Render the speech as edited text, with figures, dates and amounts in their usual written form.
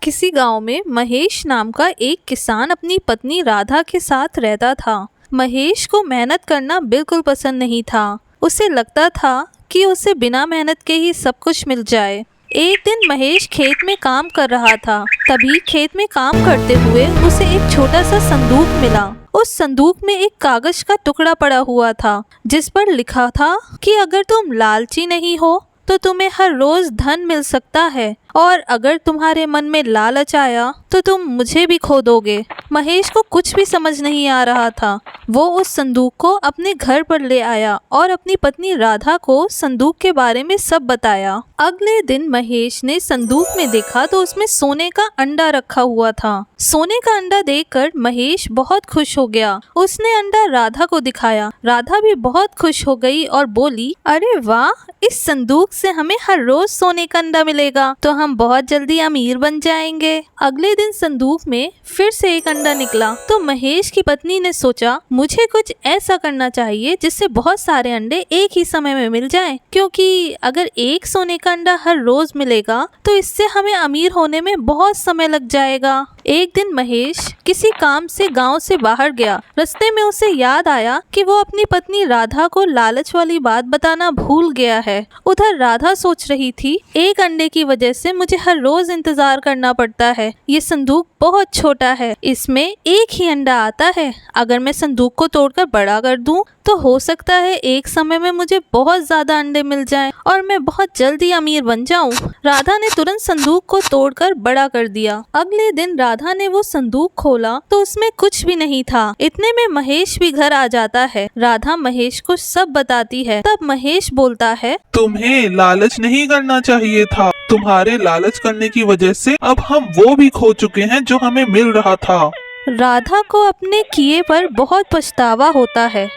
किसी गांव में महेश नाम का एक किसान अपनी पत्नी राधा के साथ रहता था। महेश को मेहनत करना बिल्कुल पसंद नहीं था। उसे लगता था कि उसे बिना मेहनत के ही सब कुछ मिल जाए। एक दिन महेश खेत में काम कर रहा था। तभी खेत में काम करते हुए उसे एक छोटा सा संदूक मिला। उस संदूक में एक कागज का टुकड़ा पड़ा हुआ था, जिस पर लिखा था कि अगर तुम लालची नहीं हो तो तुम्हें हर रोज धन मिल सकता है, और अगर तुम्हारे मन में लालच आया तो तुम मुझे भी खो दोगे। महेश को कुछ भी समझ नहीं आ रहा था। वो उस संदूक को अपने घर पर ले आया और अपनी पत्नी राधा को संदूक के बारे में सब बताया। अगले दिन महेश ने संदूक में देखा तो उसमें सोने का अंडा रखा हुआ था। सोने का अंडा देखकर महेश बहुत खुश हो गया। उसने अंडा राधा को दिखाया। राधा भी बहुत खुश हो गई और बोली, अरे वाह, इस संदूक से हमें हर रोज सोने का अंडा मिलेगा तो हम बहुत जल्दी अमीर बन जाएंगे। अगले दिन संदूक में फिर से एक अंडा निकला तो महेश की पत्नी ने सोचा, मुझे कुछ ऐसा करना चाहिए जिससे बहुत सारे अंडे एक ही समय में मिल जाएं, क्योंकि अगर एक सोने का अंडा हर रोज मिलेगा तो इससे हमें अमीर होने में बहुत समय लग जाएगा। एक दिन महेश किसी काम से गांव से बाहर गया। रास्ते में उसे याद आया कि वो अपनी पत्नी राधा को लालच वाली बात बताना भूल गया है। उधर राधा सोच रही थी, एक अंडे की वजह से मुझे हर रोज इंतजार करना पड़ता है। ये संदूक बहुत छोटा है, इसमें एक ही अंडा आता है। अगर मैं संदूक को तोड़कर बड़ा कर दूं तो हो सकता है एक समय में मुझे बहुत ज्यादा अंडे मिल जाएं और मैं बहुत जल्दी अमीर बन जाऊं। राधा ने तुरंत संदूक को तोड़कर बड़ा कर दिया। अगले दिन राधा ने वो संदूक खोला तो उसमें कुछ भी नहीं था। इतने में महेश भी घर आ जाता है। राधा महेश को सब बताती है। तब महेश बोलता है, तुम्हें लालच नहीं करना चाहिए था। तुम्हारे लालच करने की वजह से अब हम वो भी खो चुके हैं जो हमें मिल रहा था। राधा को अपने किए पर बहुत पछतावा होता है।